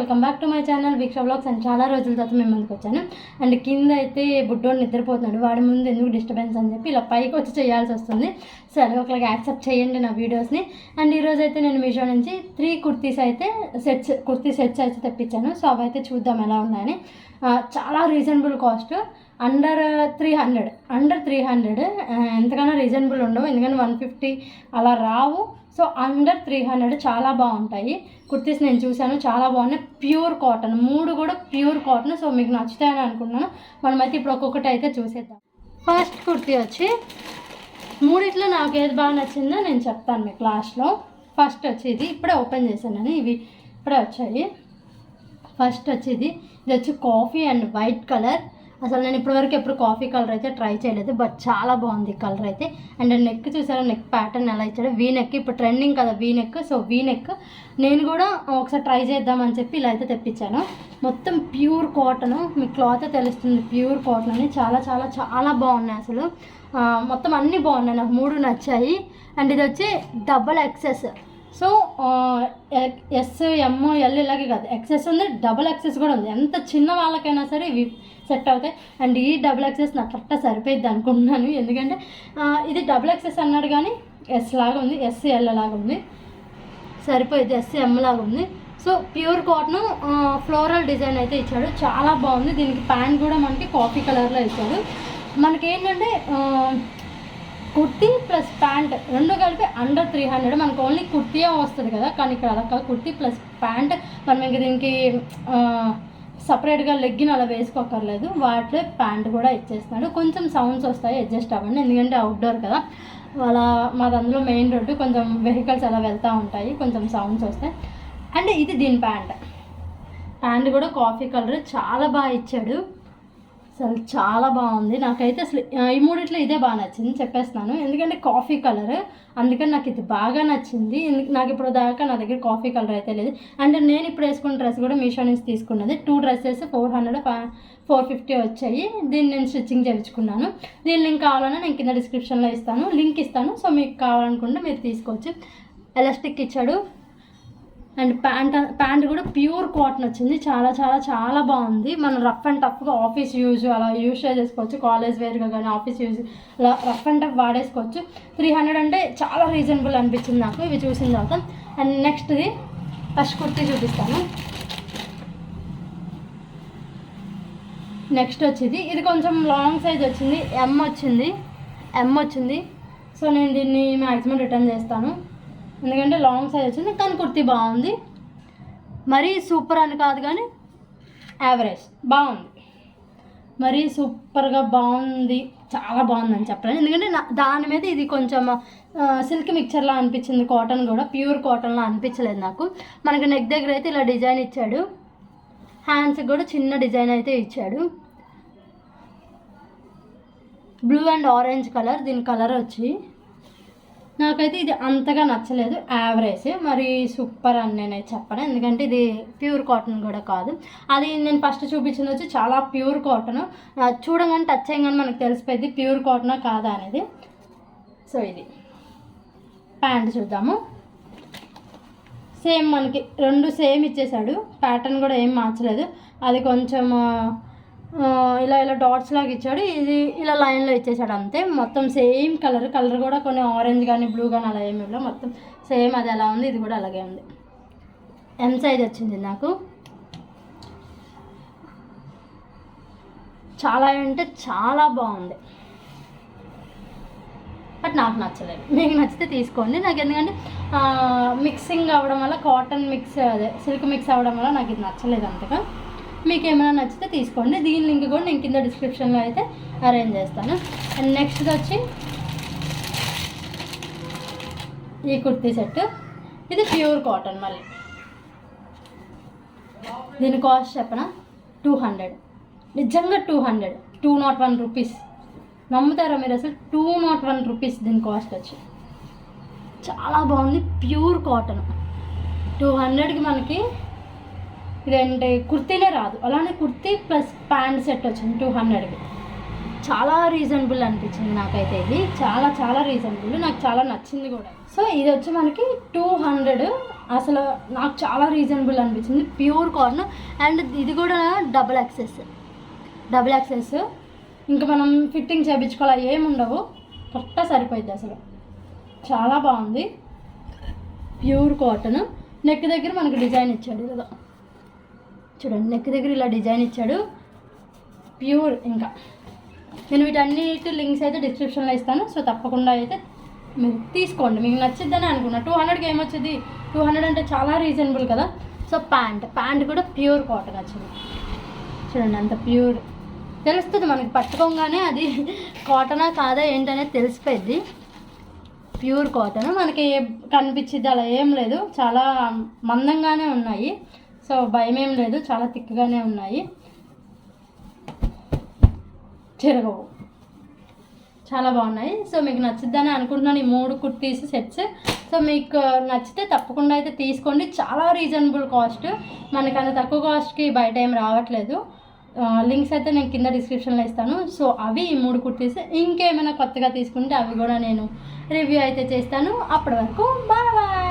Welcome back to my channel Veeksha vlogs. And చాలా రోజుల తర్వాత మేము ముందుకు వచ్చాను. అండ్ కింద అయితే బుడ్డోడు నిద్రపోతున్నాడు, వాడి ముందు ఎందుకు డిస్టర్బెన్స్ అని చెప్పి ఇలా పైకి వచ్చి చేయాల్సి వస్తుంది. సో ఒకలాగా యాక్సెప్ట్ చేయండి నా వీడియోస్ని. అండ్ ఈరోజు అయితే నేను మీషో నుంచి 3 కుర్తీస్ అయితే కుర్తీ సెట్స్ అయితే తెప్పించాను. సో అవి అయితే చూద్దాం ఎలా ఉన్నాయని. చాలా రీజనబుల్ కాస్ట్, అండర్ 300 ఎంతకన్నా రీజనబుల్ ఉండవు, ఎందుకంటే 150 అలా రావు. సో అండర్ 300 చాలా బాగుంటాయి కుర్తీస్. నేను చూశాను, చాలా బాగున్నాయి. ప్యూర్ కాటన్, 3 కూడా ప్యూర్ కాటన్. సో మీకు నచ్చుతాయని అనుకున్నాను. మనమైతే ఇప్పుడు ఒక్కొక్కటి అయితే చూసేద్దాం. ఫస్ట్ కుర్తీ వచ్చి, మూడిట్లో నాకు ఏది బాగా నచ్చిందో నేను చెప్తాను మీకు లాస్ట్లో. ఫస్ట్ వచ్చి ఇది ఇప్పుడే ఓపెన్ చేశాను నేను, ఇవి ఇప్పుడే వచ్చాయి. ఫస్ట్ వచ్చి ఇది వచ్చి కాఫీ అండ్ వైట్ కలర్. అసలు నేను ఇప్పటివరకు ఎప్పుడు కాఫీ కలర్ అయితే ట్రై చేయలేదు, బట్ చాలా బాగుంది కలర్ అయితే. అండ్ నెక్ చూసారా, నెక్ ప్యాటర్న్ ఎలా ఇచ్చాడు, వీ నెక్. ఇప్పుడు ట్రెండింగ్ కదా V neck, so V neck నేను కూడా ఒకసారి ట్రై చేద్దామని చెప్పి ఇలా అయితే తెప్పించాను. మొత్తం ప్యూర్ కాటన్, మీకు క్లాత్ తెలుస్తుంది ప్యూర్ కాటన్ అని. చాలా చాలా చాలా బాగున్నాయి అసలు, మొత్తం అన్నీ బాగున్నాయి, నాకు 3 నచ్చాయి. అండ్ ఇది వచ్చి డబల్ ఎక్సెస్. సో ఎస్, ఎమ్, ఎల్ ఇలాగే కాదు, ఎక్సెస్ ఉంది, డబల్ ఎక్సెస్ కూడా ఉంది. ఎంత చిన్న వాళ్ళకైనా సరే ఇవి సెట్ అవుతాయి. అండ్ ఈ డబుల్ ఎక్సెస్ నాకు కరెక్ట్గా సరిపోయిద్ది అనుకుంటున్నాను, ఎందుకంటే ఇది డబుల్ ఎక్సెస్ అన్నాడు కానీ ఎస్ లాగా ఉంది, ఎస్ ఎల్ లాగా ఉంది, సరిపోయింది. ఎస్ ఎమ్ లాగా ఉంది. So pure cotton, floral design అయితే ఇచ్చాడు, చాలా బాగుంది. దీనికి ప్యాంట్ కూడా మనకి కాఫీ కలర్లో ఇచ్చాడు. మనకి ఏంటంటే కుర్తీ ప్లస్ ప్యాంట్ రెండు కలిపి అండర్ 300. మనకు ఓన్లీ కుర్తీయే వస్తుంది కదా, కానీ ఇక్కడ అలా కాదు, కుర్తీ ప్లస్ ప్యాంట్. మనం ఇంక దీనికి సపరేట్గా లెగ్గిన్ అలా వేసుకోకర్లేదు, వాటిలో ప్యాంట్ కూడా ఇచ్చేస్తున్నాడు. కొంచెం సౌండ్స్ వస్తాయి, అడ్జస్ట్ అవ్వండి, ఎందుకంటే అవుట్డోర్ కదా. అలా మాది అందులో మెయిన్ రోడ్డు, కొంచెం వెహికల్స్ అలా వెళ్తూ ఉంటాయి, కొంచెం సౌండ్స్ వస్తాయి. అండ్ ఇది దీని ప్యాంట్ కూడా కాఫీ కలర్, చాలా బాగా ఇచ్చాడు అసలు, చాలా బాగుంది. నాకైతే అసలు ఈ మూడిట్లో ఇదే బాగా నచ్చింది చెప్పేస్తున్నాను, ఎందుకంటే కాఫీ కలర్, అందుకని నాకు ఇది బాగా నచ్చింది. నాకు ఇప్పుడు దాకా నా దగ్గర కాఫీ కలర్ అయితే లేదు. అండ్ నేను ఇప్పుడు వేసుకున్న డ్రెస్ కూడా మీషో నుంచి తీసుకున్నది. 2 డ్రెస్సెస్ 400 450 వచ్చాయి. దీన్ని నేను స్టిచ్చింగ్ చేయించుకున్నాను. దీని లింక్ కావాలన్నా నేను కింద డిస్క్రిప్షన్లో ఇస్తాను, లింక్ ఇస్తాను. సో మీకు కావాలనుకుంటే మీరు తీసుకోవచ్చు. ఎలాస్టిక్ ఇచ్చాడు. అండ్ ప్యాంట్ కూడా ప్యూర్ కాటన్ వచ్చింది, చాలా చాలా చాలా బాగుంది. మనం రఫ్ అండ్ టఫ్గా ఆఫీస్ యూజ్ అలా యూజ్ చేసుకోవచ్చు, కాలేజ్ వేర్గా కానీ ఆఫీస్ యూజ్ అలా రఫ్ అండ్ టఫ్ వాడేసుకోవచ్చు. 300 అంటే చాలా రీజనబుల్ అనిపించింది నాకు ఇవి చూసిన తర్వాత. అండ్ నెక్స్ట్ది ఫస్ట్ కుర్తీ చూపిస్తాను. నెక్స్ట్ వచ్చింది, ఇది కొంచెం లాంగ్ సైజ్ వచ్చింది, ఎమ్ వచ్చింది. సో నేను దీన్ని మ్యాక్సిమం రిటర్న్ చేస్తాను, ఎందుకంటే లాంగ్ సైజ్ వచ్చింది. కానీ కుర్తీ బాగుంది, మరీ సూపర్ అని కాదు కానీ యావరేజ్ బాగుంది. మరీ సూపర్గా బాగుంది, చాలా బాగుందని చెప్పలేను, ఎందుకంటే దాని మీద ఇది కొంచెం సిల్క్ మిక్చర్లా అనిపించింది. కాటన్ కూడా ప్యూర్ కాటన్లా అనిపించలేదు నాకు. మనకి నెక్ దగ్గర అయితే ఇలా డిజైన్ ఇచ్చాడు, హ్యాండ్స్కి కూడా చిన్న డిజైన్ అయితే ఇచ్చాడు. బ్లూ అండ్ ఆరెంజ్ కలర్, దీని కలర్ వచ్చి నాకైతే ఇది అంతగా నచ్చలేదు, యావరేజ్. మరి సూపర్ అని నేనైతే చెప్పను, ఎందుకంటే ఇది ప్యూర్ కాటన్ కూడా కాదు. అది నేను ఫస్ట్ చూపించింది వచ్చి చాలా ప్యూర్ కాటన్, చూడగానే టచ్ చేయగానే మనకు తెలిసిపోయింది ప్యూర్ కాటనా కాదా అనేది. సో ఇది ప్యాంట్ చూద్దాము. సేమ్ మనకి 2 సేమ్ ఇచ్చేసాడు, ప్యాటర్న్ కూడా ఏం మార్చలేదు. అది కొంచెం ఇలా డాట్స్ లాగా ఇచ్చాడు, ఇది ఇలా లైన్లో ఇచ్చేసాడు అంతే. మొత్తం సేమ్ కలర్ కూడా కొన్ని ఆరెంజ్ కానీ బ్లూ కానీ అలా ఏమి ఇలా మొత్తం సేమ్ అది ఎలా ఉంది, ఇది కూడా అలాగే ఉంది. ఎం సైజ్ వచ్చింది నాకు. చాలా అంటే చాలా బాగుంది, బట్ నాకు నచ్చలేదు. మీకు నచ్చితే తీసుకోండి. నాకు ఎందుకంటే మిక్సింగ్ అవ్వడం వల్ల, కాటన్ మిక్స్ అదే సిల్క్ మిక్స్ అవ్వడం వల్ల నాకు ఇది నచ్చలేదు అంతగా. మీకు ఏమైనా నచ్చితే తీసుకోండి. దీని లింక్ కూడా నేను కింద డిస్క్రిప్షన్లో అయితే అరేంజ్ చేస్తాను. అండ్ నెక్స్ట్ వచ్చి ఈ కుర్తీ సెట్, ఇది ప్యూర్ కాటన్. మళ్ళీ దీని కాస్ట్ చెప్పనా, 200, నిజంగా 200, 201 రూపీస్. నమ్ముతారా మీరు అసలు? 201 రూపీస్ దీని కాస్ట్ వచ్చి. చాలా బాగుంది, ప్యూర్ కాటన్. 200కి మనకి ఇదేంటి కుర్తీనే రాదు, అలానే కుర్తీ ప్లస్ ప్యాంట్ సెట్ వచ్చింది 200కి. చాలా రీజనబుల్ అనిపించింది నాకైతే. ఇది చాలా చాలా రీజనబుల్, నాకు చాలా నచ్చింది కూడా. సో ఇది వచ్చి మనకి 200, అసలు నాకు చాలా రీజనబుల్ అనిపించింది. ప్యూర్ కాటన్ అండ్ ఇది కూడా డబుల్ యాక్సెస్. ఇంకా మనం ఫిట్టింగ్ చేయించుకోవాలి ఏముండవు, కరెక్ట్గా సరిపోయింది. అసలు చాలా బాగుంది. Pure cotton. నెక్ దగ్గర మనకు డిజైన్ ఇచ్చాడు ఇలా చూడండి, నెక్ దగ్గర ఇలా డిజైన్ ఇచ్చాడు ప్యూర్. ఇంకా నేను వీటన్నిటి లింక్స్ అయితే డిస్క్రిప్షన్లో ఇస్తాను. సో తప్పకుండా అయితే మీరు తీసుకోండి, మీకు నచ్చిద్దని అనుకున్నా. 200కి ఏమొచ్చింది, 200 అంటే చాలా రీజనబుల్ కదా. సో ప్యాంట్ కూడా ప్యూర్ కాటన్ వచ్చింది చూడండి, అంత ప్యూర్. తెలుస్తుంది మనకి పట్టుకోగానే అది కాటనా కాదా ఏంటనేది తెలిసిపోయింది. ప్యూర్ కాటన్ మనకి కనిపించింది అలా ఏం లేదు, చాలా మందంగానే ఉన్నాయి. సో భయం ఏం లేదు, చాలా థిక్గానే ఉన్నాయి, చెరగవు, చాలా బాగున్నాయి. సో మీకు నచ్చిద్దని అనుకుంటున్నాను ఈ 3 కుర్తీస్ సెట్స్. సో మీకు నచ్చితే తప్పకుండా అయితే తీసుకోండి. చాలా రీజనబుల్ కాస్ట్, మనకి అంత తక్కువ కాస్ట్కి బయట ఏం రావట్లేదు. లింక్స్ అయితే నేను కింద డిస్క్రిప్షన్లో ఇస్తాను. సో అవి ఈ 3 కుర్తీస్. ఇంకేమైనా కొత్తగా తీసుకుంటే అవి కూడా నేను రివ్యూ అయితే చేస్తాను. అప్పటి వరకు బాయ్.